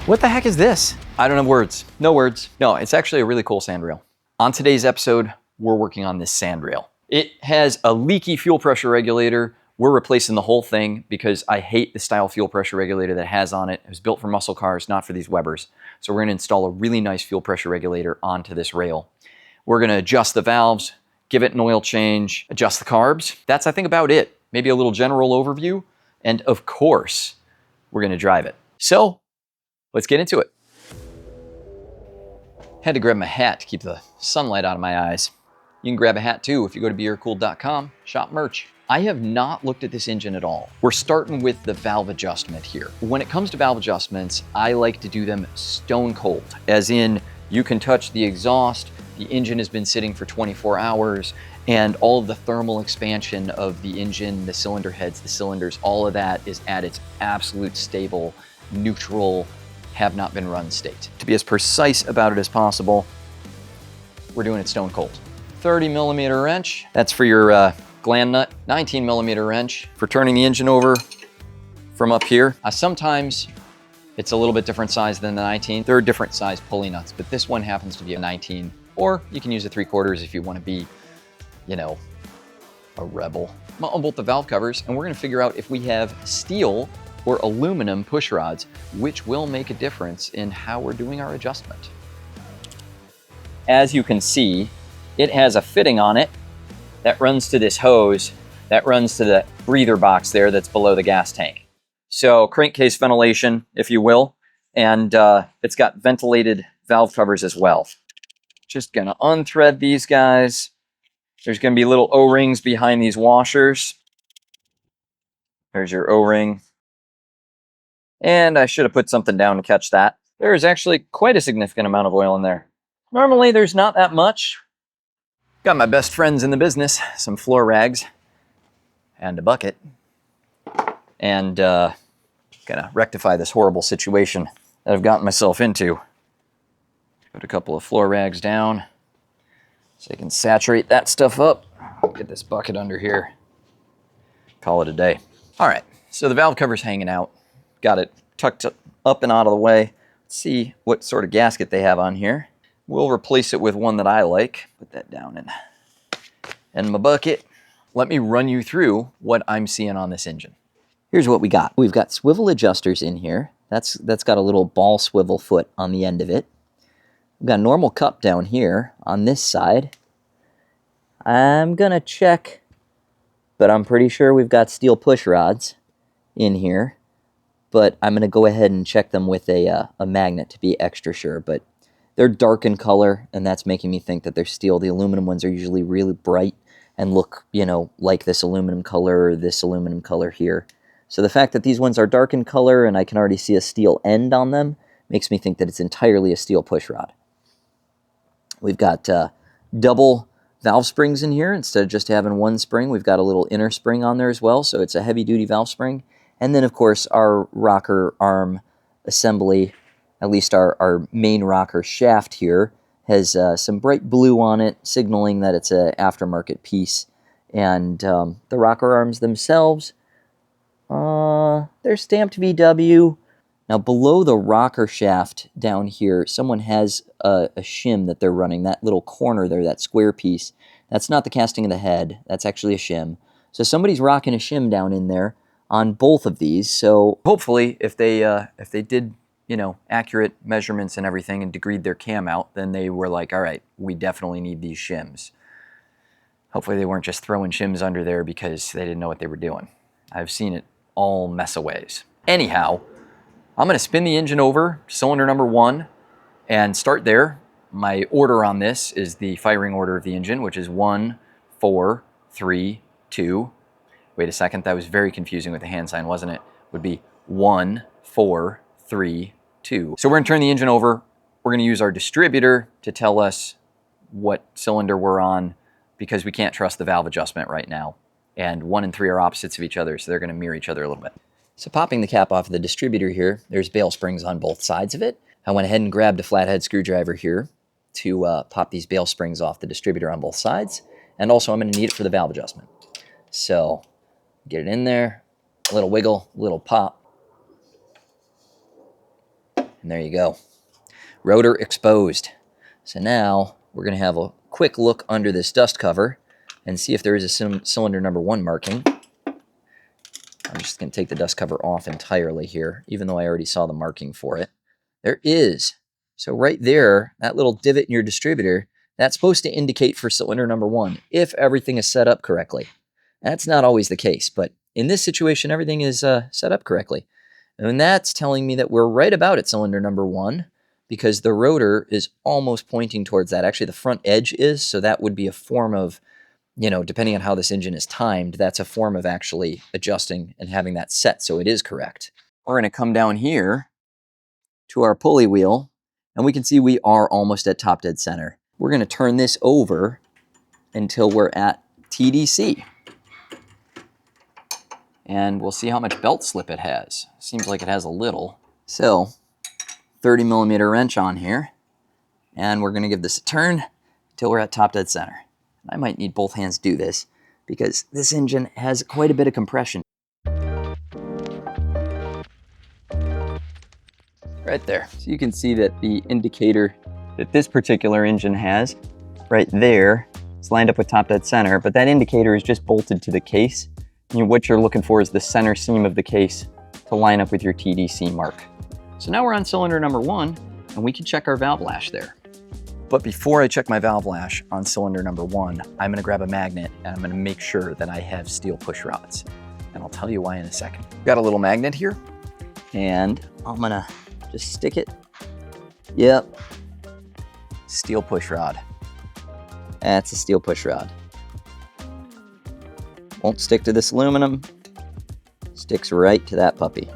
What the heck is this? I don't have words. No words. No, it's actually a really cool sandrail. On today's episode, we're working on this sandrail. It has a leaky fuel pressure regulator. We're replacing the whole thing because I hate the style fuel pressure regulator that it has on it. It was built for muscle cars, not for these Webers. So we're gonna install a really nice fuel pressure regulator onto this rail. We're gonna adjust the valves, give it an oil change, adjust the carbs. That's, I think, about it. Maybe a little general overview. And of course, we're gonna drive it. So let's get into it. Had to grab my hat to keep the sunlight out of my eyes. You can grab a hat too if you go to beaircooled.com, shop merch. I have not looked at this engine at all. We're starting with the valve adjustment here. When it comes to valve adjustments, I like to do them stone cold, as in you can touch the exhaust, the engine has been sitting for 24 hours, and all of the thermal expansion of the engine, the cylinder heads, the cylinders, all of that is at its absolute stable, neutral, have not been run state. To be as precise about it as possible, we're doing it stone cold. 30mm wrench, that's for your gland nut. 19mm wrench for turning the engine over from up here. Sometimes it's a little bit different size than the 19. There are different size pulley nuts, but this one happens to be a 19, or you can use a 3/4 if you want to be, you know, a rebel. I'm gonna unbolt the valve covers and we're gonna figure out if we have steel or aluminum push rods, which will make a difference in how we're doing our adjustment. As you can see, it has a fitting on it that runs to this hose that runs to the breather box there that's below the gas tank. So crankcase ventilation, if you will, and it's got ventilated valve covers as well. Just gonna unthread these guys. There's gonna be little O-rings behind these washers. There's your O-ring. And I should have put something down to catch that. There is actually quite a significant amount of oil in there. Normally there's not that much. Got my best friends in the business, some floor rags and a bucket. And gonna rectify this horrible situation that I've gotten myself into. Put a couple of floor rags down so I can saturate that stuff up. Get this bucket under here. Call it a day. All right, so the valve cover's hanging out. Got it tucked up and out of the way. Let's see what sort of gasket they have on here. We'll replace it with one that I like. Put that down in my bucket. Let me run you through what I'm seeing on this engine. Here's what we got. We've got swivel adjusters in here. That's got a little ball swivel foot on the end of it. We've got a normal cup down here on this side. I'm gonna check, but I'm pretty sure we've got steel push rods in here. But I'm going to go ahead and check them with a magnet to be extra sure. But they're dark in color, and that's making me think that they're steel. The aluminum ones are usually really bright and look, you know, like this aluminum color or this aluminum color here. So the fact that these ones are dark in color and I can already see a steel end on them makes me think that it's entirely a steel push rod. We've got double valve springs in here. Instead of just having one spring, we've got a little inner spring on there as well. So it's a heavy-duty valve spring. And then, of course, our rocker arm assembly, at least our main rocker shaft here, has some bright blue on it, signaling that it's an aftermarket piece. And the rocker arms themselves, they're stamped VW. Now, below the rocker shaft down here, someone has a shim that they're running, that little corner there, that square piece. That's not the casting of the head. That's actually a shim. So somebody's rocking a shim down in there on both of these, so hopefully if they did, you know, accurate measurements and everything and degreed their cam out, then they were like, all right, we definitely need these shims. Hopefully they weren't just throwing shims under there because they didn't know what they were doing. I've seen it all mess of ways. Anyhow, I'm gonna spin the engine over, cylinder number 1, and start there. My order on this is the firing order of the engine, which is 1, 4, 3, 2. Wait a second, that was very confusing with the hand sign, wasn't it? Would be 1, 4, 3, 2. So we're gonna turn the engine over. We're gonna use our distributor to tell us what cylinder we're on because we can't trust the valve adjustment right now. And 1 and 3 are opposites of each other, so they're gonna mirror each other a little bit. So popping the cap off of the distributor here, there's bail springs on both sides of it. I went ahead and grabbed a flathead screwdriver here to pop these bail springs off the distributor on both sides. And also I'm gonna need it for the valve adjustment. So get it in there, a little wiggle, a little pop. And there you go. Rotor exposed. So now we're going to have a quick look under this dust cover and see if there is a cylinder number 1 marking. I'm just going to take the dust cover off entirely here, even though I already saw the marking for it. There is. So right there, that little divot in your distributor, that's supposed to indicate for cylinder number 1, if everything is set up correctly. That's not always the case, but in this situation, everything is set up correctly. And that's telling me that we're right about at cylinder number 1, because the rotor is almost pointing towards that. Actually, the front edge is, so that would be a form of, you know, depending on how this engine is timed, that's a form of actually adjusting and having that set so it is correct. We're going to come down here to our pulley wheel, and we can see we are almost at top dead center. We're going to turn this over until we're at TDC. And we'll see how much belt slip it has. Seems like it has a little. So, 30 millimeter wrench on here. And we're going to give this a turn until we're at top dead center. I might need both hands to do this because this engine has quite a bit of compression. Right there. So you can see that the indicator that this particular engine has right there is lined up with top dead center, but that indicator is just bolted to the case. And what you're looking for is the center seam of the case to line up with your TDC mark. So now we're on cylinder number 1, and we can check our valve lash there. But before I check my valve lash on cylinder number 1, I'm gonna grab a magnet and I'm gonna make sure that I have steel push rods. And I'll tell you why in a second. Got a little magnet here, and I'm gonna just stick it. Yep, steel push rod. That's a steel push rod. Won't stick to this aluminum, sticks right to that puppy.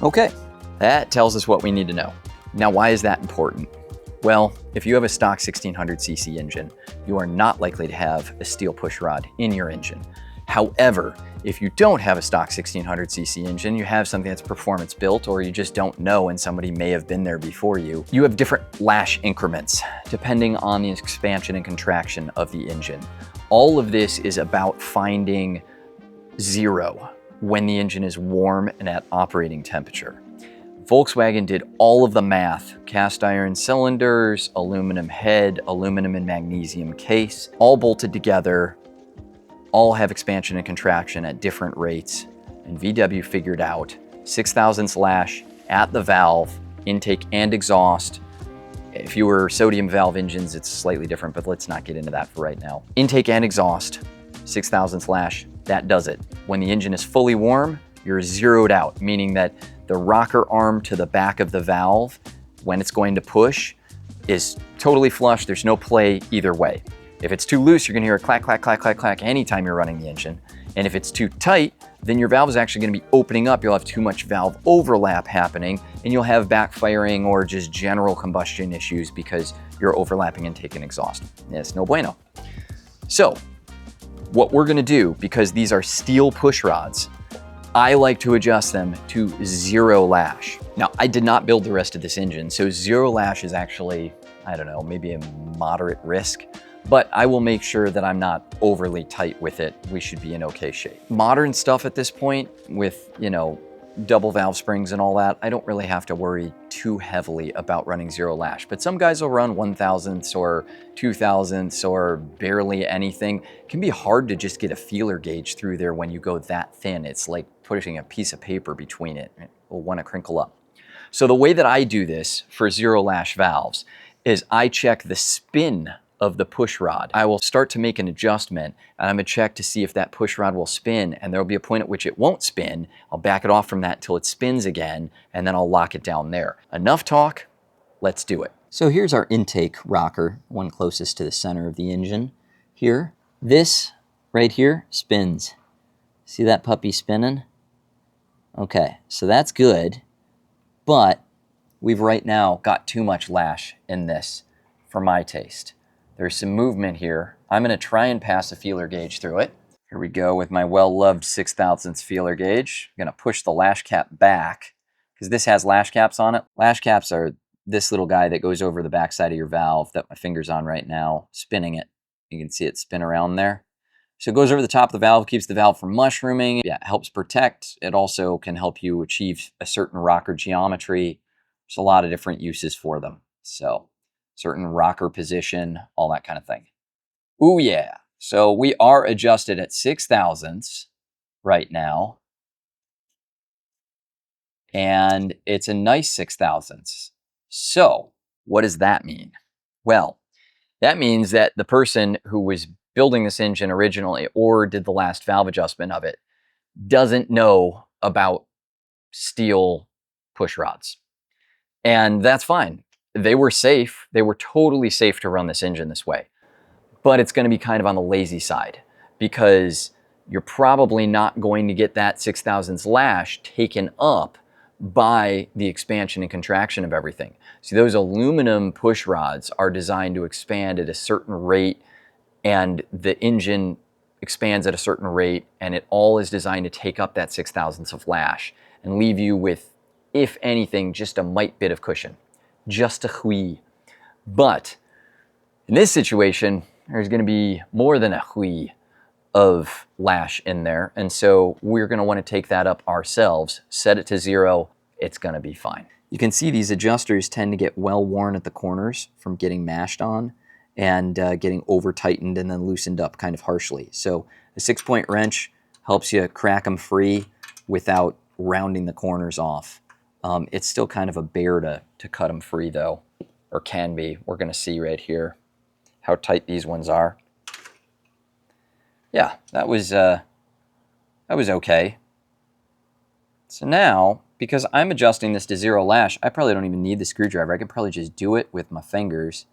Okay, that tells us what we need to know. Now, why is that important? Well, if you have a stock 1600cc engine, you are not likely to have a steel push rod in your engine. However, if you don't have a stock 1600cc engine, you have something that's performance built, or you just don't know and somebody may have been there before you, you have different lash increments depending on the expansion and contraction of the engine. All of this is about finding 0 when the engine is warm and at operating temperature. Volkswagen did all of the math, cast iron cylinders, aluminum head, aluminum and magnesium case, all bolted together, all have expansion and contraction at different rates. And VW figured out 6 thousandths lash at the valve, intake and exhaust. If you were sodium valve engines, it's slightly different, but let's not get into that for right now. Intake and exhaust, 6 thousandths lash, that does it. When the engine is fully warm, you're zeroed out, meaning that the rocker arm to the back of the valve, when it's going to push, is totally flush. There's no play either way. If it's too loose, you're gonna hear a clack, clack, clack, clack, clack anytime you're running the engine. And if it's too tight, then your valve is actually gonna be opening up. You'll have too much valve overlap happening, and you'll have backfiring or just general combustion issues because you're overlapping intake and exhaust. It's no bueno. So, what we're gonna do, because these are steel push rods, I like to adjust them to 0 lash. Now, I did not build the rest of this engine, so 0 lash is actually, I don't know, maybe a moderate risk, but I will make sure that I'm not overly tight with it. We should be in okay shape. Modern stuff at this point with, you know, double valve springs and all that, I don't really have to worry too heavily about running 0 lash, but some guys will run 1 thousandths or 2 thousandths or barely anything. It can be hard to just get a feeler gauge through there when you go that thin. It's like pushing a piece of paper between it. It will want to crinkle up. So the way that I do this for 0 lash valves is I check the spin of the push rod. I will start to make an adjustment, and I'm gonna check to see if that push rod will spin, and there'll be a point at which it won't spin. I'll back it off from that until it spins again, and then I'll lock it down there. Enough talk, let's do it. So here's our intake rocker, one closest to the center of the engine here. This right here spins. See that puppy spinning? Okay, so that's good, but we've right now got too much lash in this for my taste. There's some movement here. I'm gonna try and pass a feeler gauge through it. Here we go with my well-loved 6 thousandths feeler gauge. I'm gonna push the lash cap back because this has lash caps on it. Lash caps are this little guy that goes over the backside of your valve that my finger's on right now, spinning it. You can see it spin around there. So it goes over the top of the valve, keeps the valve from mushrooming. Yeah, it helps protect. It also can help you achieve a certain rocker geometry. There's a lot of different uses for them. So certain rocker position, all that kind of thing. Ooh, yeah. So we are adjusted at 6 thousandths right now. And it's a nice 6 thousandths. So what does that mean? Well, that means that the person who was building this engine originally or did the last valve adjustment of it doesn't know about steel push rods. And that's fine. They were safe. They were totally safe to run this engine this way. But it's going to be kind of on the lazy side because you're probably not going to get that 6 thousandths lash taken up by the expansion and contraction of everything. See, those aluminum push rods are designed to expand at a certain rate, and the engine expands at a certain rate, and it all is designed to take up that 6 thousandths of lash and leave you with, if anything, just a mite bit of cushion. Just a whee. But in this situation, there's going to be more than a whee of lash in there. And so we're going to want to take that up ourselves, set it to 0. It's going to be fine. You can see these adjusters tend to get well worn at the corners from getting mashed on and getting over tightened and then loosened up kind of harshly. So a 6-point wrench helps you crack them free without rounding the corners off. It's still kind of a bear to cut them free though, or can be. We're going to see right here how tight these ones are. Yeah, that was okay. So now, because I'm adjusting this to 0 lash, I probably don't even need the screwdriver. I can probably just do it with my fingers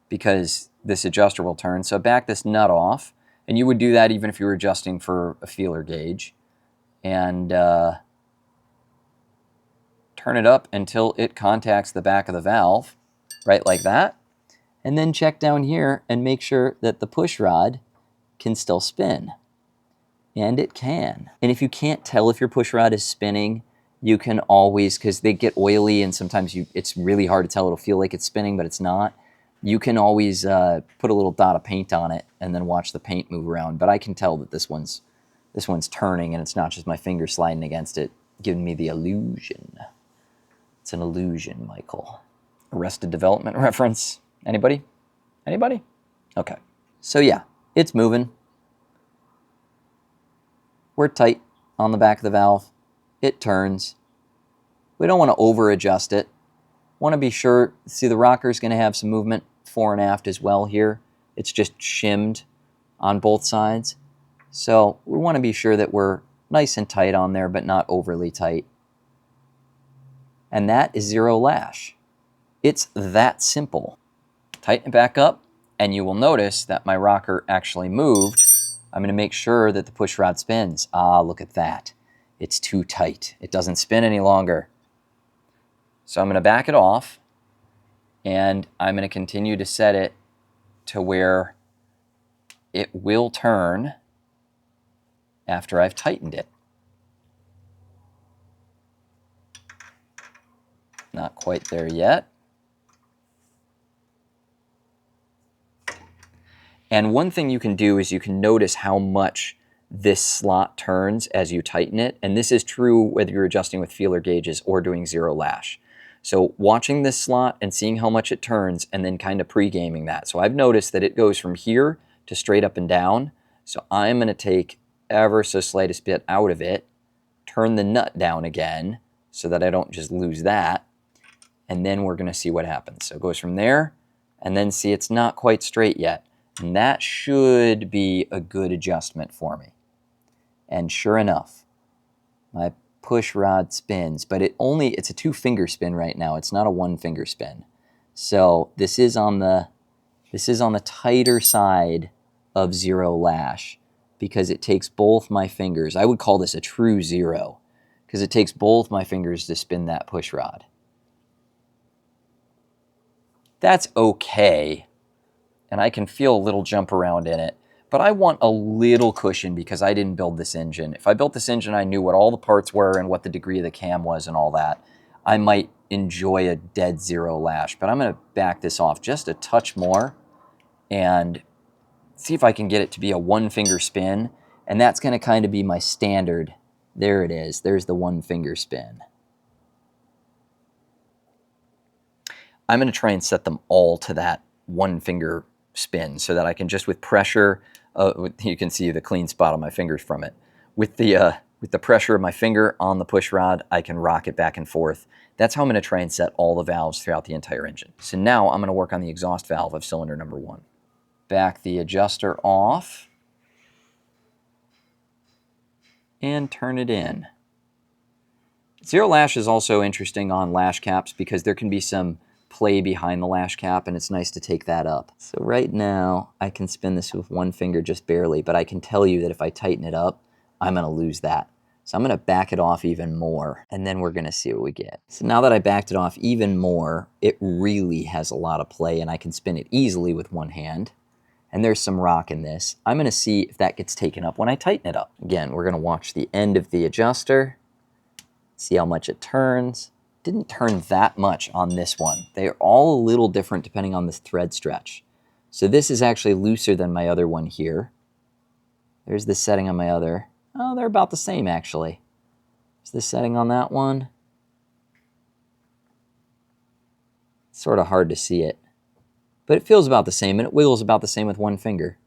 because this adjuster will turn. So back this nut off, and you would do that even if you were adjusting for a feeler gauge. And turn it up until it contacts the back of the valve, right like that. And then check down here and make sure that the push rod can still spin. And it can. And if you can't tell if your push rod is spinning, you can always, because they get oily and sometimes it's really hard to tell. It'll feel like it's spinning, but it's not. You can always put a little dot of paint on it and then watch the paint move around. But I can tell that this one's turning and it's not just my finger sliding against it, giving me the illusion. It's an illusion, Michael. Arrested Development reference. Anybody? Anybody? Okay. So yeah, it's moving. We're tight on the back of the valve. It turns. We don't want to over adjust it. Want to be sure, see the rocker's going to have some movement fore and aft as well here. It's just shimmed on both sides. So we want to be sure that we're nice and tight on there, but not overly tight. And that is 0 lash. It's that simple. Tighten it back up, and you will notice that my rocker actually moved. I'm going to make sure that the push rod spins. Ah, look at that. It's too tight. It doesn't spin any longer. So I'm going to back it off, and I'm going to continue to set it to where it will turn after I've tightened it. Not quite there yet. And one thing you can do is you can notice how much this slot turns as you tighten it. And this is true whether you're adjusting with feeler gauges or doing 0 lash. So watching this slot and seeing how much it turns and then kind of pre-gaming that. So I've noticed that it goes from here to straight up and down. So I'm going to take ever so slightest bit out of it, turn the nut down again so that I don't just lose that. And then we're going to see what happens. So it goes from there, and then see it's not quite straight yet. And that should be a good adjustment for me. And sure enough, my push rod spins, but it's a 2-finger spin right now. It's not a 1-finger spin. So this is on the tighter side of 0 lash because it takes both my fingers. I would call this a true 0 because it takes both my fingers to spin that push rod. That's okay, and I can feel a little jump around in it, but I want a little cushion because I didn't build this engine. If I built this engine, I knew what all the parts were and what the degree of the cam was and all that. I might enjoy a dead 0 lash, but I'm going to back this off just a touch more and see if I can get it to be a 1-finger spin, and that's gonna kind of be my standard. There it is, there's the 1-finger spin. I'm gonna try and set them all to that 1-finger spin so that I can just with pressure, you can see the clean spot on my fingers from it. With the pressure of my finger on the push rod, I can rock it back and forth. That's how I'm gonna try and set all the valves throughout the entire engine. So now I'm gonna work on the exhaust valve of cylinder number 1. Back the adjuster off and turn it in. Zero lash is also interesting on lash caps because there can be some play behind the lash cap, and it's nice to take that up. So right now I can spin this with 1 finger just barely, but I can tell you that if I tighten it up, I'm gonna lose that. So I'm gonna back it off even more, and then we're gonna see what we get. So now that I backed it off even more, it really has a lot of play, and I can spin it easily with 1 hand. And there's some rock in this. I'm gonna see if that gets taken up when I tighten it up. Again, we're gonna watch the end of the adjuster, see how much it turns. Didn't turn that much on this one. They're all a little different depending on this thread stretch. So this is actually looser than my other one here. There's the setting on my other. Oh, they're about the same actually. Is the setting on that one? It's sort of hard to see it. But it feels about the same, and it wiggles about the same with 1 finger.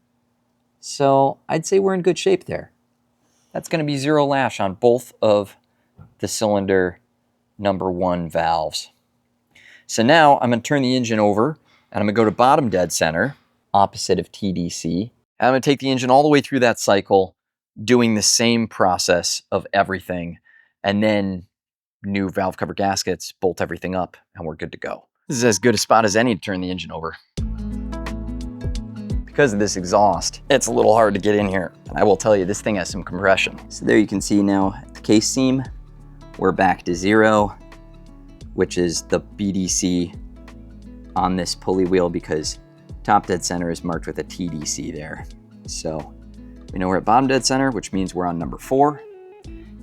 So I'd say we're in good shape there. That's gonna be zero lash on both of the cylinder number 1 valves. So now I'm gonna turn the engine over, and I'm gonna go to bottom dead center, opposite of TDC. And I'm gonna take the engine all the way through that cycle, doing the same process of everything, and then new valve cover gaskets, bolt everything up, and we're good to go. This is as good a spot as any to turn the engine over. Because of this exhaust, it's a little hard to get in here. And I will tell you, this thing has some compression. So there you can see now the case seam, we're back to 0, which is the BDC on this pulley wheel because top dead center is marked with a TDC there. So we know we're at bottom dead center, which means we're on number 4.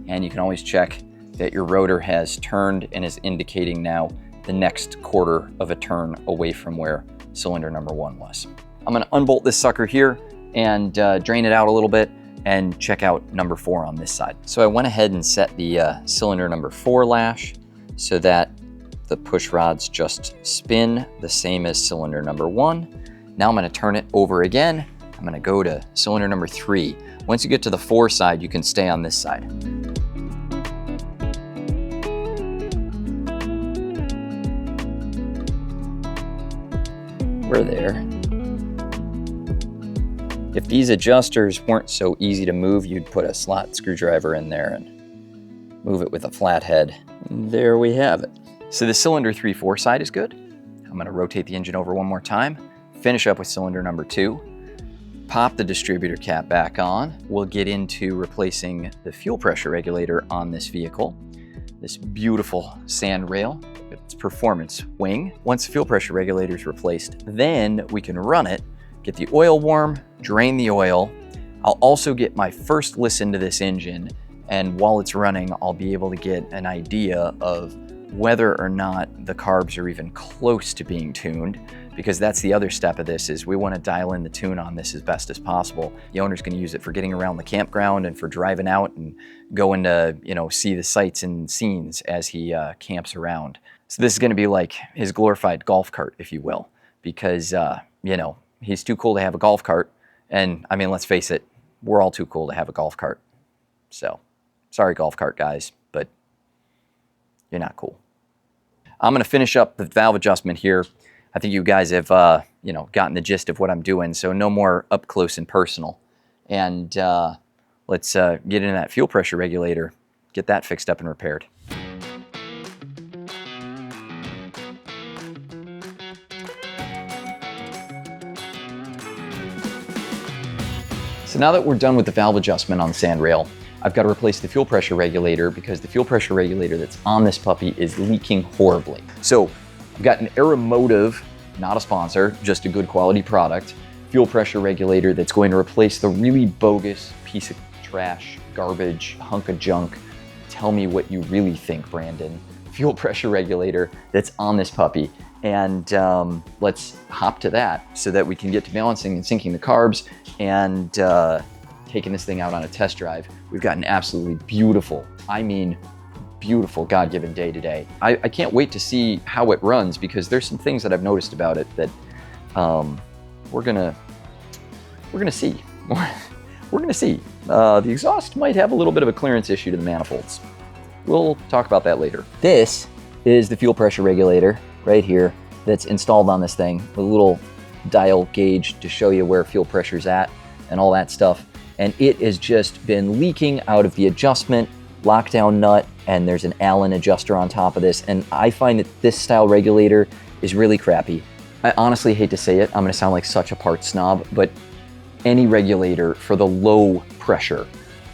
And you can always check that your rotor has turned and is indicating now the next quarter of a turn away from where cylinder number 1 was. I'm gonna unbolt this sucker here and drain it out a little bit and check out number 4 on this side. So I went ahead and set the cylinder number 4 lash so that the push rods just spin the same as cylinder number 1. Now I'm gonna turn it over again. I'm gonna go to cylinder number 3. Once you get to the 4 side, you can stay on this side. We're there. If these adjusters weren't so easy to move, you'd put a slot screwdriver in there and move it with a flathead. There we have it. So the cylinder 3/4 side is good. I'm gonna rotate the engine over one more time, finish up with cylinder number 2, pop the distributor cap back on. We'll get into replacing the fuel pressure regulator on this vehicle. This beautiful sand rail with its performance wing. Once the fuel pressure regulator is replaced, then we can run it, get the oil warm, drain the oil. I'll also get my first listen to this engine, and while it's running, I'll be able to get an idea of whether or not the carbs are even close to being tuned, because that's the other step of this, is we want to dial in the tune on this as best as possible. The owner's going to use it for getting around the campground and for driving out and going to, see the sights and scenes as he camps around. So this is going to be like his glorified golf cart, if you will, because, he's too cool to have a golf cart. And I mean, let's face it, we're all too cool to have a golf cart. So, sorry golf cart guys, but you're not cool. I'm gonna finish up the valve adjustment here. I think you guys have, gotten the gist of what I'm doing, so no more up close and personal. And let's get into that fuel pressure regulator, get that fixed up and repaired. So now that we're done with the valve adjustment on the sand rail, I've got to replace the fuel pressure regulator because the fuel pressure regulator that's on this puppy is leaking horribly. So I've got an Aeromotive, not a sponsor, just a good quality product, fuel pressure regulator that's going to replace the really bogus piece of trash, garbage, hunk of junk. Tell me what you really think, Brandon. Fuel pressure regulator that's on this puppy. And let's hop to that so that we can get to balancing and syncing the carbs and taking this thing out on a test drive, we've got an absolutely beautiful, I mean beautiful, God-given day today. I can't wait to see how it runs, because there's some things that I've noticed about it that we're gonna see. We're gonna see. The exhaust might have a little bit of a clearance issue to the manifolds. We'll talk about that later. This is the fuel pressure regulator right here that's installed on this thing, with a little dial gauge to show you where fuel pressure's at and all that stuff. And it has just been leaking out of the adjustment lockdown nut, and there's an Allen adjuster on top of this. And I find that this style regulator is really crappy. I honestly hate to say it, I'm gonna sound like such a parts snob, but any regulator for the low pressure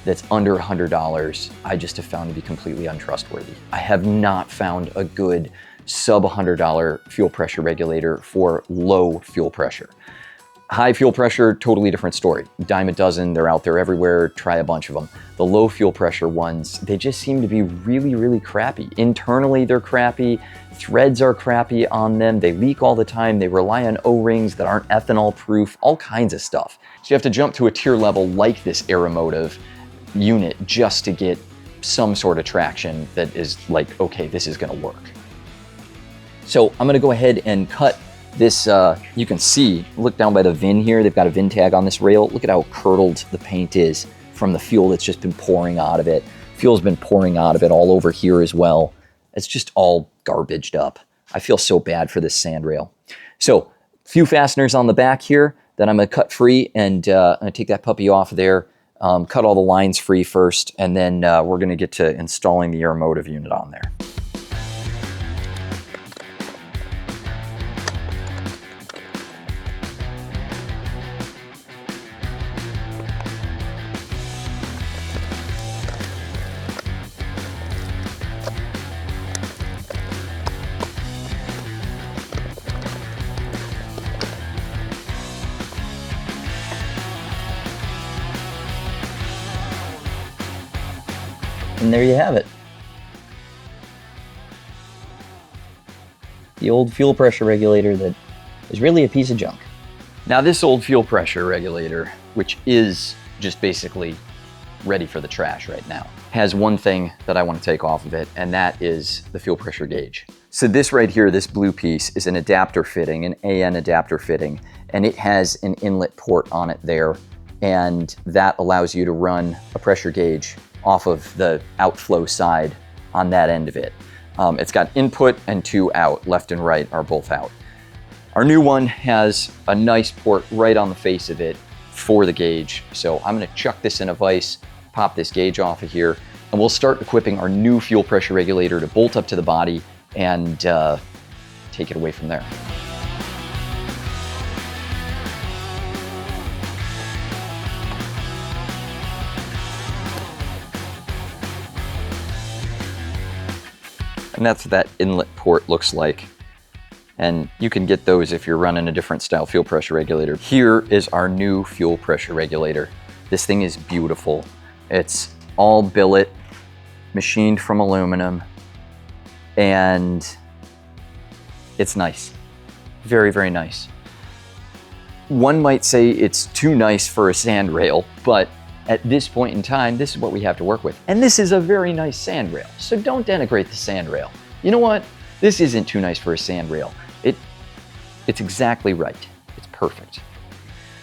that's under $100, I just have found to be completely untrustworthy. I have not found a good sub $100 fuel pressure regulator for low fuel pressure. High fuel pressure, totally different story. Dime a dozen, they're out there everywhere, try a bunch of them. The low fuel pressure ones, they just seem to be really, really crappy. Internally, they're crappy. Threads are crappy on them. They leak all the time. They rely on O-rings that aren't ethanol proof, all kinds of stuff. So you have to jump to a tier level like this Aeromotive unit just to get some sort of traction that is like, okay, this is gonna work. So I'm gonna go ahead and cut this, you can see, look down by the VIN here, they've got a VIN tag on this rail. Look at how curdled the paint is from the fuel that's just been pouring out of it. Fuel's been pouring out of it all over here as well. It's just all garbaged up. I feel so bad for this sand rail. So, few fasteners on the back here that I'm gonna cut free, and I'm gonna take that puppy off of there, cut all the lines free first, and then we're gonna get to installing the Aeromotive unit on there. And there you have it. The old fuel pressure regulator that is really a piece of junk. Now this old fuel pressure regulator, which is just basically ready for the trash right now, has one thing that I want to take off of it, and that is the fuel pressure gauge. So this right here, this blue piece, is an adapter fitting, an AN adapter fitting, and it has an inlet port on it there, and that allows you to run a pressure gauge off of the outflow side on that end of it. It's got input and 2 out, left and right are both out. Our new one has a nice port right on the face of it for the gauge. So I'm gonna chuck this in a vise, pop this gauge off of here, and we'll start equipping our new fuel pressure regulator to bolt up to the body and take it away from there. And that's what that inlet port looks like. And you can get those if you're running a different style fuel pressure regulator. Here is our new fuel pressure regulator. This thing is beautiful. It's all billet, machined from aluminum, and it's nice. Very, very nice. One might say it's too nice for a sand rail, but at this point in time, this is what we have to work with. And this is a very nice sand rail, so don't denigrate the sand rail. You know what? This isn't too nice for a sand rail. It's exactly right. It's perfect.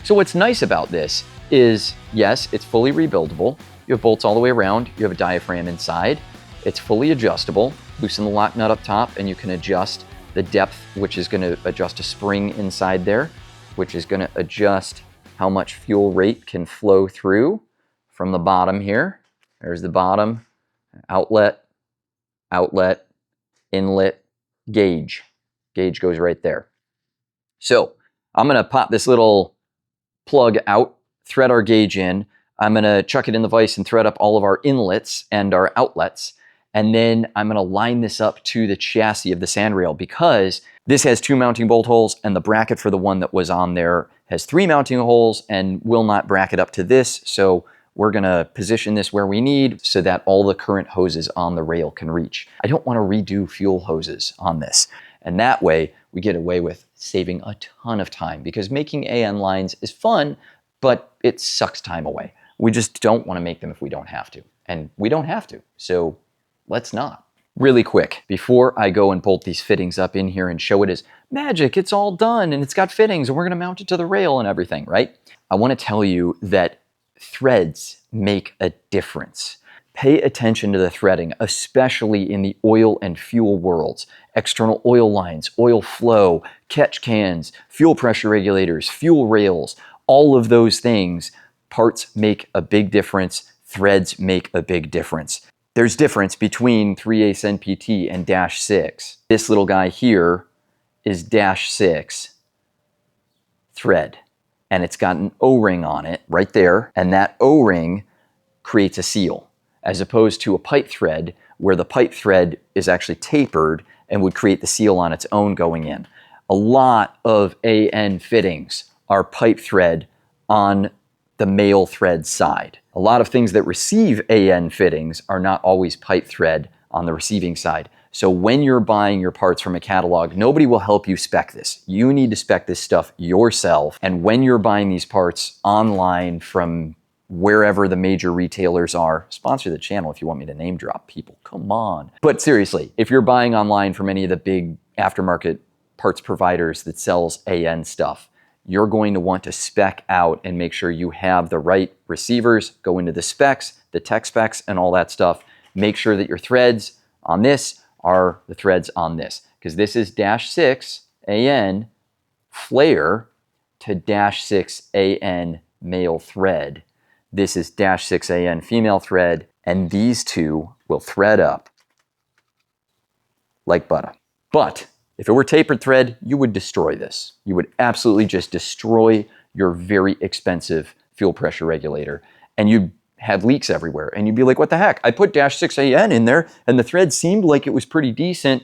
So what's nice about this is, yes, it's fully rebuildable. You have bolts all the way around. You have a diaphragm inside. It's fully adjustable. Loosen the lock nut up top, and you can adjust the depth, which is gonna adjust a spring inside there, which is gonna adjust how much fuel rate can flow through from the bottom here. There's the bottom, outlet, outlet, inlet, gauge. Gauge goes right there. So I'm gonna pop this little plug out, thread our gauge in. I'm gonna chuck it in the vise and thread up all of our inlets and our outlets. And then I'm gonna line this up to the chassis of the sand rail, because this has 2 mounting bolt holes, and the bracket for the one that was on there has 3 mounting holes and will not bracket up to this. So we're gonna position this where we need so that all the current hoses on the rail can reach. I don't wanna redo fuel hoses on this. And that way we get away with saving a ton of time, because making AN lines is fun, but it sucks time away. We just don't want to make them if we don't have to. And we don't have to, so let's not. Really quick, before I go and bolt these fittings up in here and show it as magic, it's all done and it's got fittings and we're gonna mount it to the rail and everything, right? I wanna tell you that threads make a difference. Pay attention to the threading, especially in the oil and fuel worlds. External oil lines, oil flow, catch cans, fuel pressure regulators, fuel rails, all of those things, parts make a big difference, threads make a big difference. There's difference between 3/8 NPT and -6. This little guy here is -6 thread, and it's got an O-ring on it right there, and that O-ring creates a seal, as opposed to a pipe thread where the pipe thread is actually tapered and would create the seal on its own going in. A lot of AN fittings are pipe thread on the male thread side. A lot of things that receive AN fittings are not always pipe thread on the receiving side. So when you're buying your parts from a catalog, nobody will help you spec this. You need to spec this stuff yourself. And when you're buying these parts online from wherever the major retailers are, sponsor the channel if you want me to name drop people, come on. But seriously, if you're buying online from any of the big aftermarket parts providers that sells AN stuff, you're going to want to spec out and make sure you have the right receivers, go into the specs, the tech specs, and all that stuff. Make sure that your threads on this are the threads on this, because this is -6 AN flare to -6 AN male thread. This is -6 AN female thread, and these two will thread up like butter. But if it were tapered thread, you would destroy this. You would absolutely just destroy your very expensive fuel pressure regulator, and you'd have leaks everywhere. And you'd be like, what the heck? I put -6 AN in there, and the thread seemed like it was pretty decent.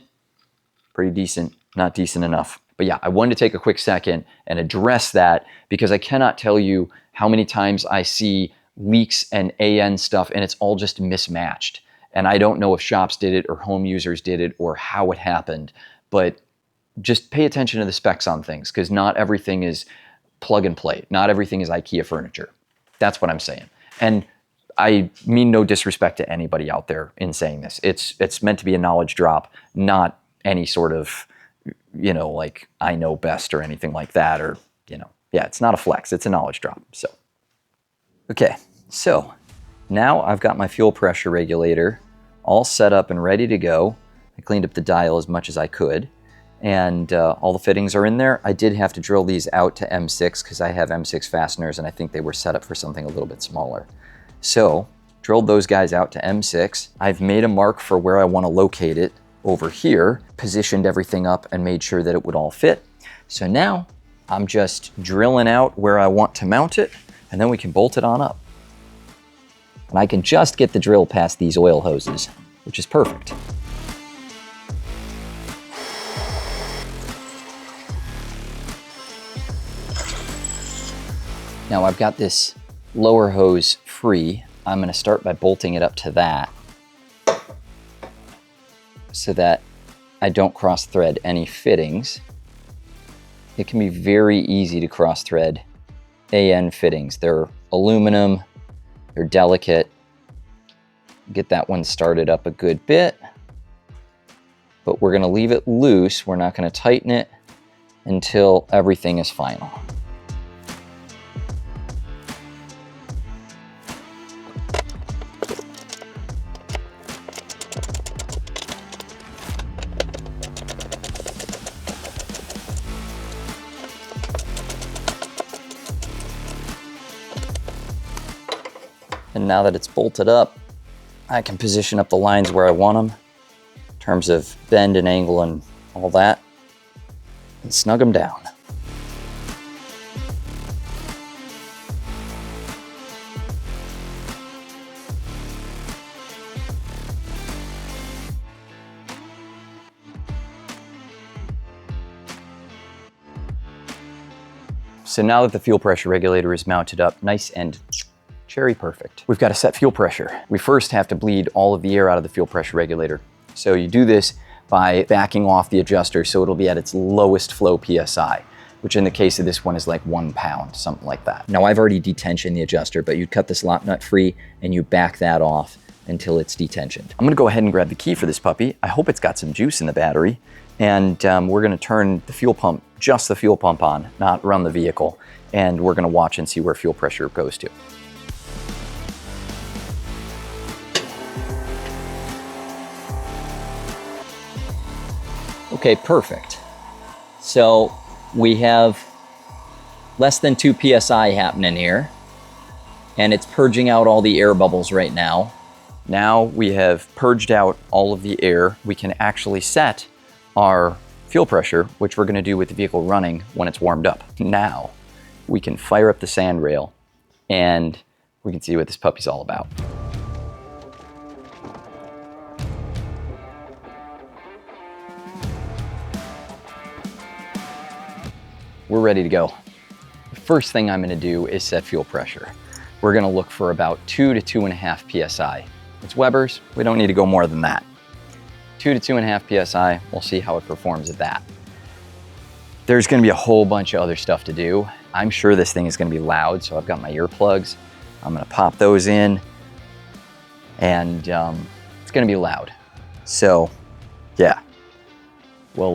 Pretty decent, not decent enough. But yeah, I wanted to take a quick second and address that, because I cannot tell you how many times I see leaks and AN stuff, and it's all just mismatched. And I don't know if shops did it or home users did it or how it happened. But just pay attention to the specs on things, because not everything is plug and play. Not everything is IKEA furniture. That's what I'm saying. And I mean no disrespect to anybody out there in saying this. It's meant to be a knowledge drop, not any sort of, you know, like I know best or anything like that, or, you know, yeah, it's not a flex, it's a knowledge drop. So, okay, so now I've got my fuel pressure regulator all set up and ready to go. I cleaned up the dial as much as I could, and all the fittings are in there. I did have to drill these out to M6 because I have M6 fasteners, and I think they were set up for something a little bit smaller. So, drilled those guys out to M6. I've made a mark for where I want to locate it over here, positioned everything up, and made sure that it would all fit. So now, I'm just drilling out where I want to mount it, and then we can bolt it on up. And I can just get the drill past these oil hoses, which is perfect. Now I've got this lower hose free. I'm going to start by bolting it up to that so that I don't cross thread any fittings. It can be very easy to cross thread AN fittings. They're aluminum, they're delicate. Get that one started up a good bit, but we're going to leave it loose. We're not going to tighten it until everything is final. And now that it's bolted up, I can position up the lines where I want them in terms of bend and angle and all that, and snug them down. So now that the fuel pressure regulator is mounted up nice and cherry perfect, we've got to set fuel pressure. We first have to bleed all of the air out of the fuel pressure regulator. So you do this by backing off the adjuster so it'll be at its lowest flow PSI. which in the case of this one is like 1 pound, something like that. Now I've already detensioned the adjuster, but you cut this lock nut free and you back that off until it's detensioned. I'm gonna go ahead and grab the key for this puppy. I hope it's got some juice in the battery. And we're gonna turn the fuel pump, just the fuel pump on, not run the vehicle. And we're gonna watch and see where fuel pressure goes to. Okay, perfect. So we have less than 2 PSI happening here, and it's purging out all the air bubbles right now. Now we have purged out all of the air. We can actually set our fuel pressure, which we're gonna do with the vehicle running when it's warmed up. Now we can fire up the sand rail and we can see what this puppy's all about. We're ready to go. The first thing I'm gonna do is set fuel pressure. We're gonna look for about 2 to 2.5 PSI. It's Weber's, we don't need to go more than that. 2 to 2.5 PSI, we'll see how it performs at that. There's gonna be a whole bunch of other stuff to do. I'm sure this thing is gonna be loud, so I've got my earplugs. I'm gonna pop those in, and it's gonna be loud. So, yeah, we're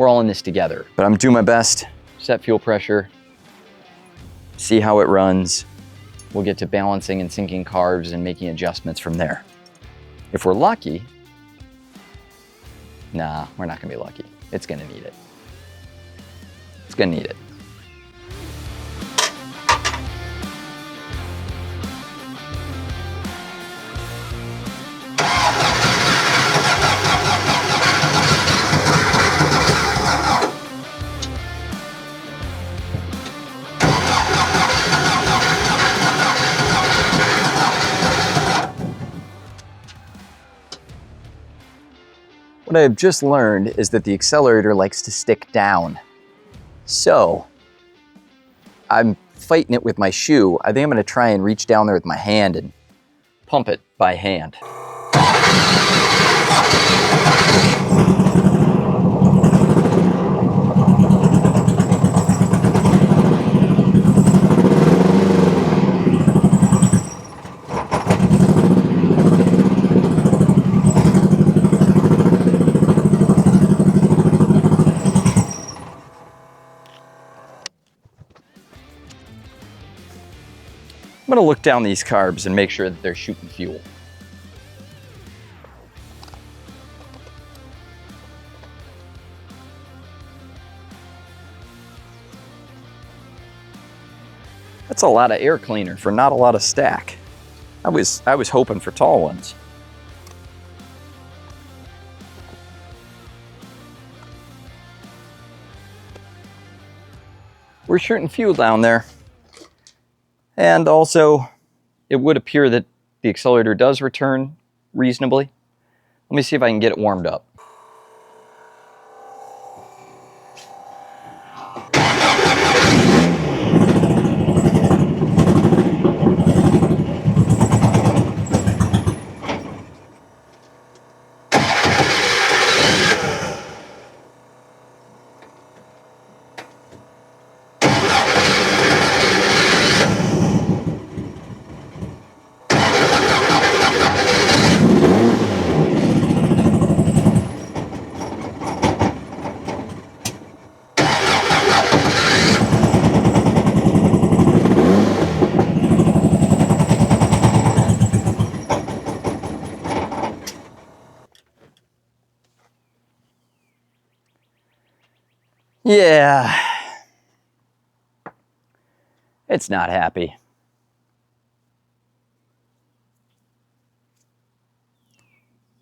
all in this together. But I'm doing my best, set fuel pressure, see how it runs. We'll get to balancing and syncing carbs and making adjustments from there. If we're lucky, nah, we're not gonna be lucky. It's gonna need it. It's gonna need it. What I've just learned is that the accelerator likes to stick down. So, I'm fighting it with my shoe. I think I'm gonna try and reach down there with my hand and pump it by hand. I'm gonna look down these carbs and make sure that they're shooting fuel. That's a lot of air cleaner for not a lot of stack. I was hoping for tall ones. We're shooting fuel down there. And also, it would appear that the accelerator does return reasonably. Let me see if I can get it warmed up. Yeah, it's not happy.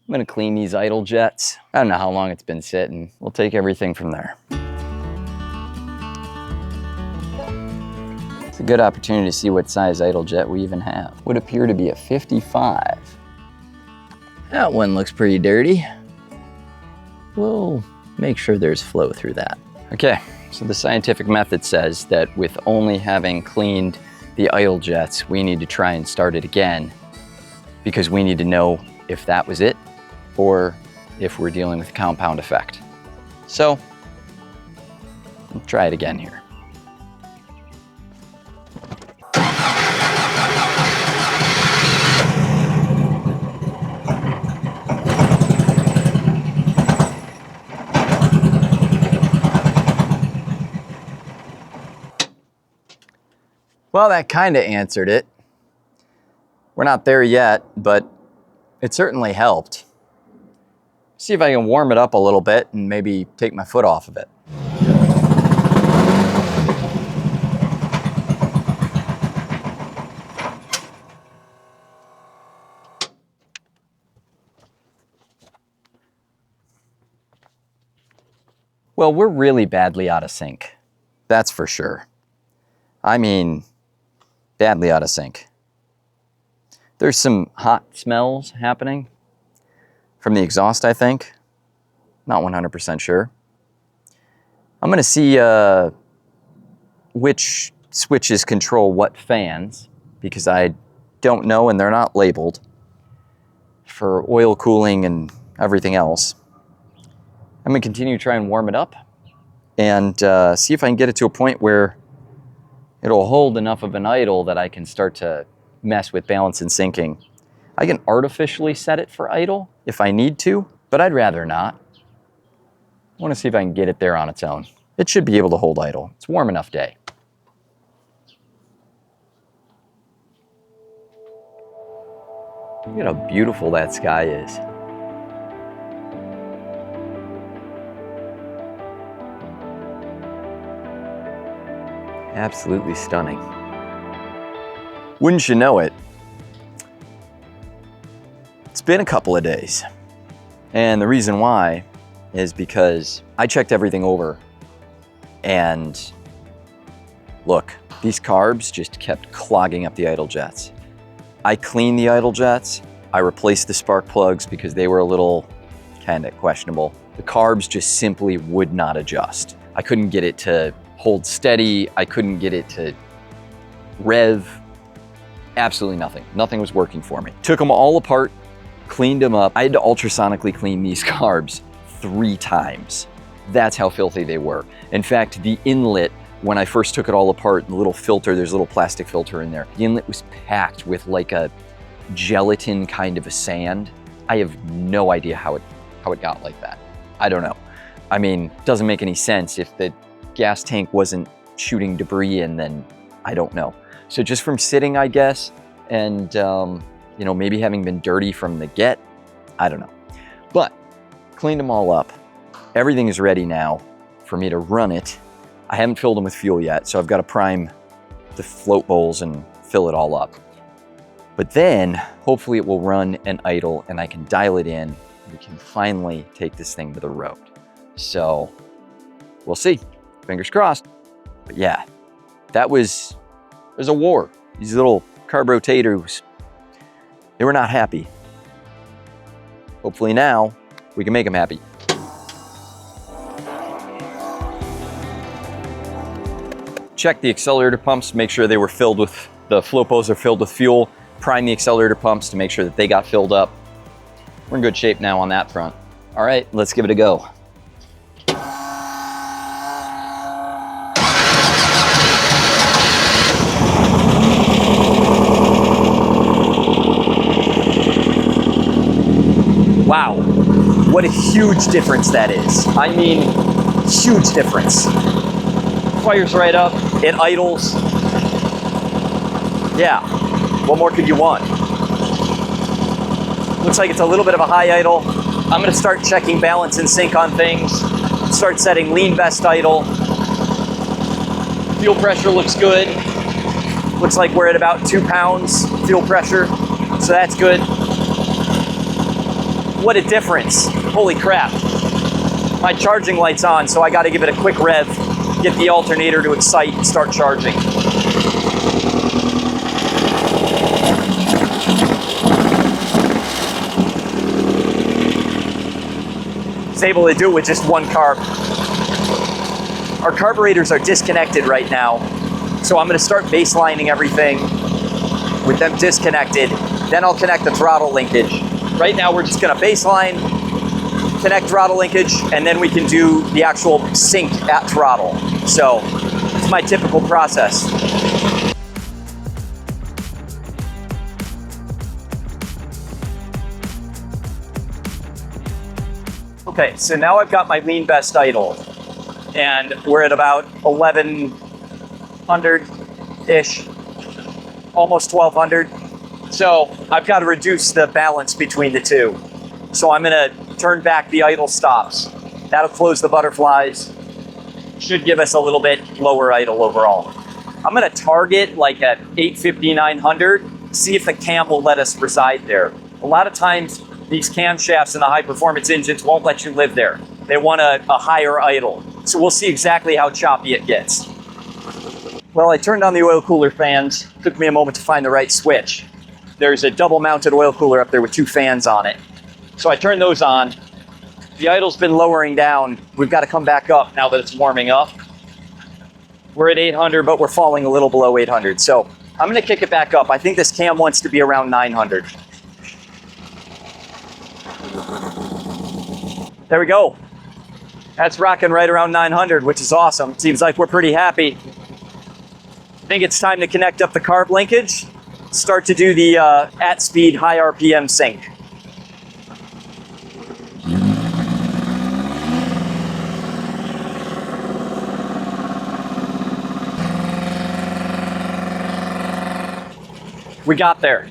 I'm gonna clean these idle jets. I don't know how long it's been sitting. We'll take everything from there. It's a good opportunity to see what size idle jet we even have. Would appear to be a 55. That one looks pretty dirty. We'll make sure there's flow through that. Okay, so the scientific method says that with only having cleaned the idle jets, we need to try and start it again because we need to know if that was it or if we're dealing with a compound effect. So Let's try it again here. Well, that kind of answered it. We're not there yet, but it certainly helped. See if I can warm it up a little bit and maybe take my foot off of it. Well, we're really badly out of sync. That's for sure. I mean, badly out of sync. There's some hot smells happening from the exhaust, I think. Not 100% sure. I'm gonna see which switches control what fans, because I don't know and they're not labeled for oil cooling and everything else. I'm gonna continue to try and warm it up and see if I can get it to a point where it'll hold enough of an idle that I can start to mess with balance and syncing. I can artificially set it for idle if I need to, but I'd rather not. I want to see if I can get it there on its own. It should be able to hold idle. It's a warm enough day. Look at how beautiful that sky is. Absolutely stunning. Wouldn't you know it? It's been a couple of days. And the reason why is because I checked everything over and look, these carbs just kept clogging up the idle jets. I cleaned the idle jets. I replaced the spark plugs because they were a little kind of questionable. The carbs just simply would not adjust. I couldn't get it to hold steady. I couldn't get it to rev. Absolutely nothing. Nothing was working for me. Took them all apart, cleaned them up. I had to ultrasonically clean these carbs 3 times. That's how filthy they were. In fact, the inlet, when I first took it all apart, the little filter, there's a little plastic filter in there. The inlet was packed with like a gelatin kind of a sand. I have no idea how it got like that. I don't know. I mean, it doesn't make any sense. If the gas tank wasn't shooting debris in, then I don't know. So just from sitting, I guess, and you know, maybe having been dirty from the get, I don't know. But cleaned them all up. Everything is ready now for me to run it. I haven't filled them with fuel yet, so I've got to prime the float bowls and fill it all up. But then hopefully it will run and idle and I can dial it in. We can finally take this thing to the road. So we'll see. Fingers crossed. But yeah, there's a war. These little carburetors, they were not happy. Hopefully now we can make them happy. Check the accelerator pumps, make sure they were filled with, the float bowls are filled with fuel. Prime the accelerator pumps to make sure that they got filled up. We're in good shape now on that front. All right, let's give it a go. Wow, what a huge difference that is. I mean, huge difference. Fires right up, it idles. Yeah, what more could you want? Looks like it's a little bit of a high idle. I'm gonna start checking balance and sync on things. Start setting lean best idle. Fuel pressure looks good. Looks like we're at about 2 pounds fuel pressure, so that's good. What a difference. Holy crap. My charging light's on, so I gotta give it a quick rev, get the alternator to excite and start charging. It's able to do it with just 1 carb. Our carburetors are disconnected right now, so I'm gonna start baselining everything with them disconnected. Then I'll connect the throttle linkage. Right now we're just gonna baseline, connect throttle linkage, and then we can do the actual sync at throttle. So it's my typical process. Okay, so now I've got my lean best idle, and we're at about 1100-ish, almost 1200. So I've got to reduce the balance between the two. So I'm gonna turn back the idle stops. That'll close the butterflies. Should give us a little bit lower idle overall. I'm gonna target like at 850, 900, see if the cam will let us reside there. A lot of times, these camshafts in the high performance engines won't let you live there. They want a higher idle. So we'll see exactly how choppy it gets. Well, I turned on the oil cooler fans. Took me a moment to find the right switch. There's a double mounted oil cooler up there with 2 fans on it. So I turned those on. The idle's been lowering down. We've got to come back up now that it's warming up. We're at 800, but we're falling a little below 800. So I'm gonna kick it back up. I think this cam wants to be around 900. There we go. That's rocking right around 900, which is awesome. Seems like we're pretty happy. I think it's time to connect up the carb linkage. Start to do the at speed, high RPM sync. We got there.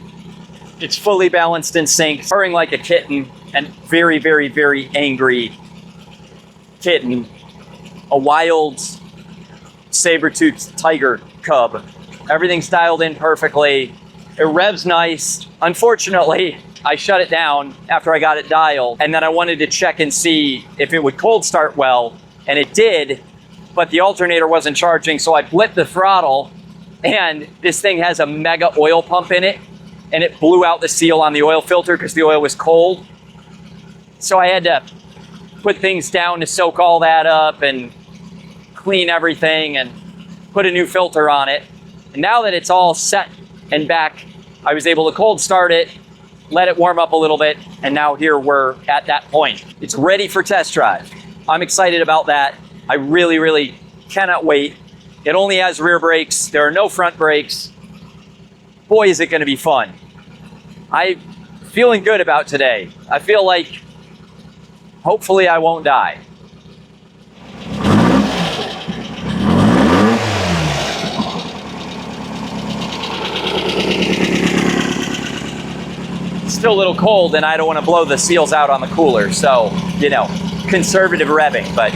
It's fully balanced in sync, purring like a kitten, and very, very, very angry kitten. A wild saber-toothed tiger cub. Everything's dialed in perfectly. It revs nice. Unfortunately, I shut it down after I got it dialed, and then I wanted to check and see if it would cold start well, and it did, but the alternator wasn't charging, so I blipped the throttle, and this thing has a mega oil pump in it, and it blew out the seal on the oil filter because the oil was cold. So I had to put things down to soak all that up and clean everything and put a new filter on it. And now that it's all set and back, I was able to cold start it, let it warm up a little bit, and now here we're at that point. It's ready for test drive. I'm excited about that. I really, really cannot wait. It only has rear brakes. There are no front brakes. Boy, is it gonna be fun. I'm feeling good about today. I feel like hopefully I won't die. It's still a little cold and I don't want to blow the seals out on the cooler. So, you know, conservative revving, but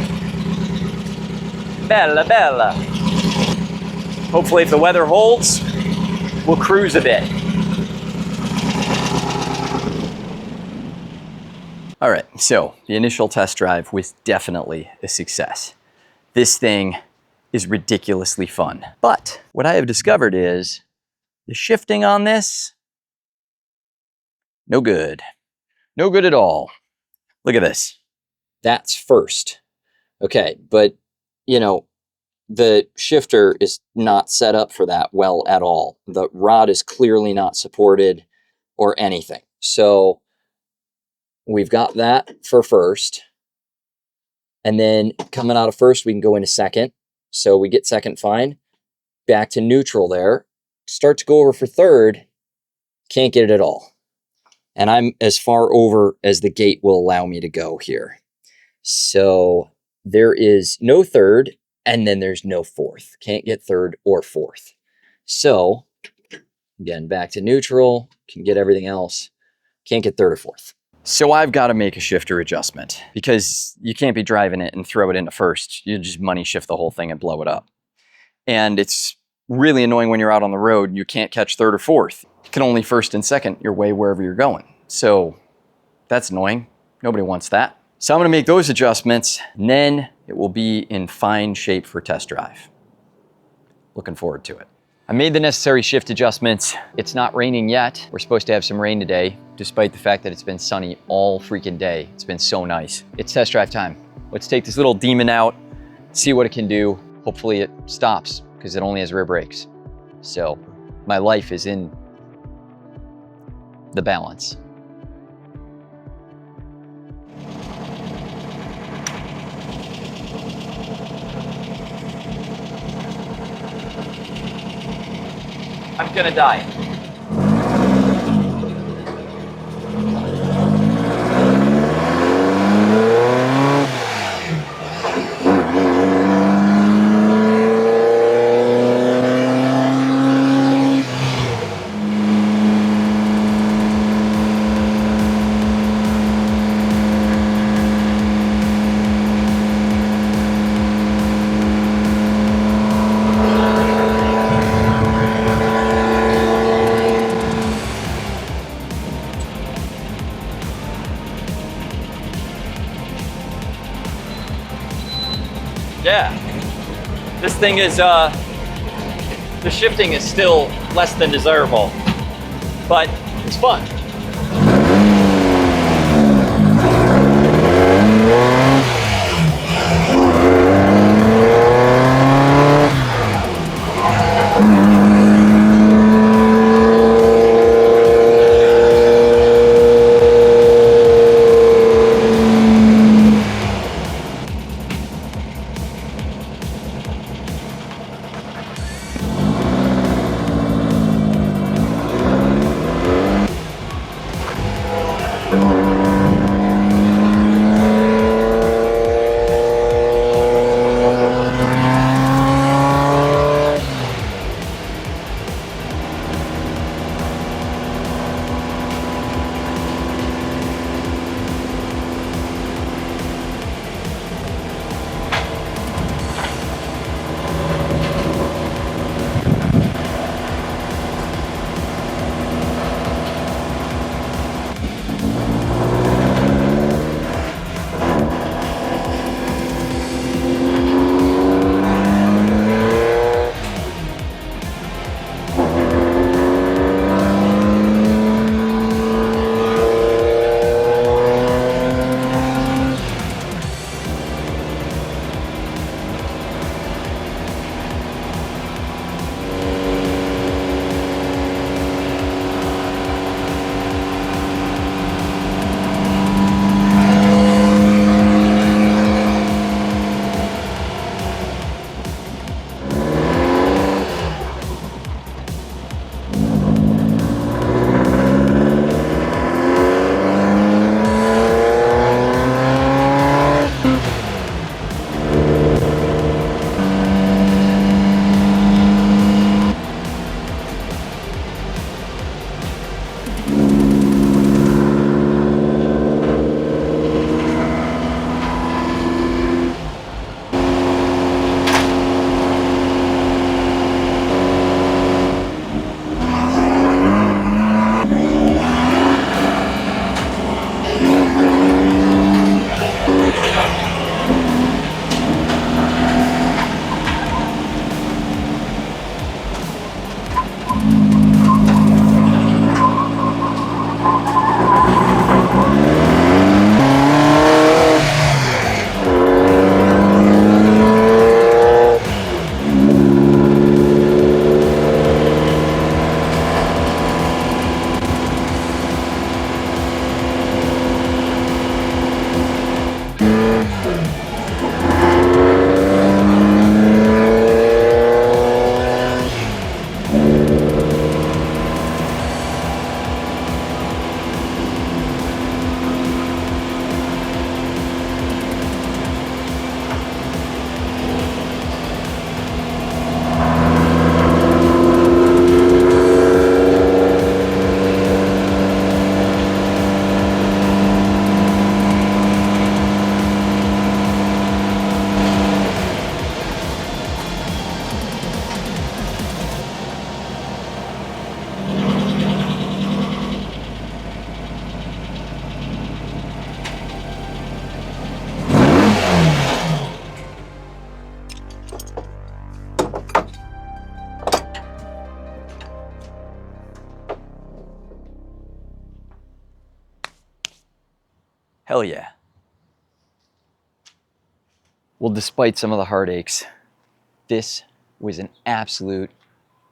bella, bella. Hopefully if the weather holds, we'll cruise a bit. All right, so the initial test drive was definitely a success. This thing is ridiculously fun. But what I have discovered is the shifting on this, no good. No good at all. Look at this. That's first. Okay, but you know, the shifter is not set up for that well at all. The rod is clearly not supported or anything. So we've got that for first. And then coming out of first, we can go into second. So we get second fine. Back to neutral there. Start to go over for third. Can't get it at all. And I'm as far over as the gate will allow me to go here. So there is no third, and then there's no fourth. Can't get third or fourth. So again, back to neutral. Can get everything else. Can't get third or fourth. So I've got to make a shifter adjustment because you can't be driving it and throw it into first. You just money shift the whole thing and blow it up. And it's really annoying when you're out on the road and you can't catch third or fourth. You can only first and second your way wherever you're going. So that's annoying. Nobody wants that. So I'm going to make those adjustments, and then it will be in fine shape for test drive. Looking forward to it. I made the necessary shift adjustments. It's not raining yet. We're supposed to have some rain today, despite the fact that it's been sunny all freaking day. It's been so nice. It's test drive time. Let's take this little demon out, see what it can do. Hopefully it stops, because it only has rear brakes. So my life is in the balance. I'm gonna die. Yeah, this thing is, the shifting is still less than desirable, but it's fun. Hell yeah. Well, despite some of the heartaches, this was an absolute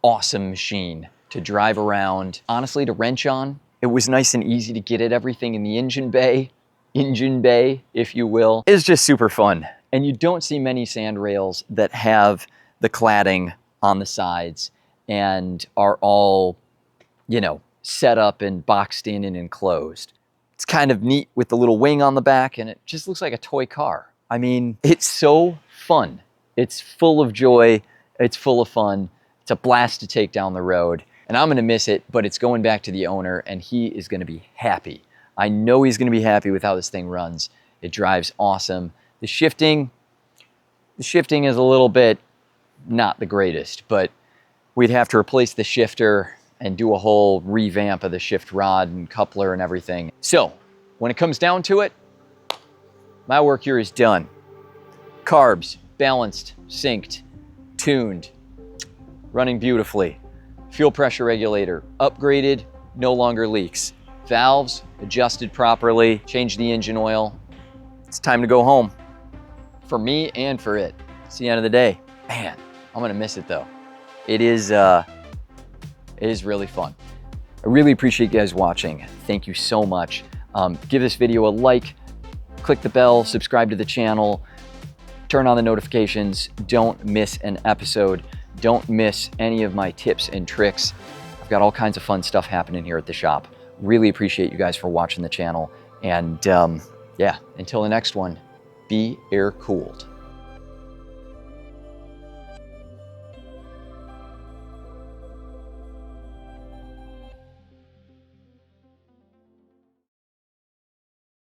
awesome machine to drive around. Honestly, to wrench on, it was nice and easy to get at everything in the engine bay, if you will. It's just super fun. And you don't see many sand rails that have the cladding on the sides and are all, you know, set up and boxed in and enclosed. It's kind of neat with the little wing on the back, and it just looks like a toy car. I mean, it's so fun. It's full of joy. It's full of fun. It's a blast to take down the road, and I'm gonna miss it, but it's going back to the owner, and he is gonna be happy. I know he's gonna be happy with how this thing runs. It drives awesome. The shifting is a little bit not the greatest, but we'd have to replace the shifter and do a whole revamp of the shift rod and coupler and everything. So when it comes down to it, my work here is done. Carbs, balanced, synced, tuned, running beautifully. Fuel pressure regulator, upgraded, no longer leaks. Valves, adjusted properly, changed the engine oil. It's time to go home. For me and for it. It's the end of the day. Man, I'm gonna miss it though. It is really fun. I really appreciate you guys watching. Thank you so much. Give this video a like, click the bell, subscribe to the channel, turn on the notifications. Don't miss an episode. Don't miss any of my tips and tricks. I've got all kinds of fun stuff happening here at the shop. Really appreciate you guys for watching the channel. And yeah, until the next one, be air cooled.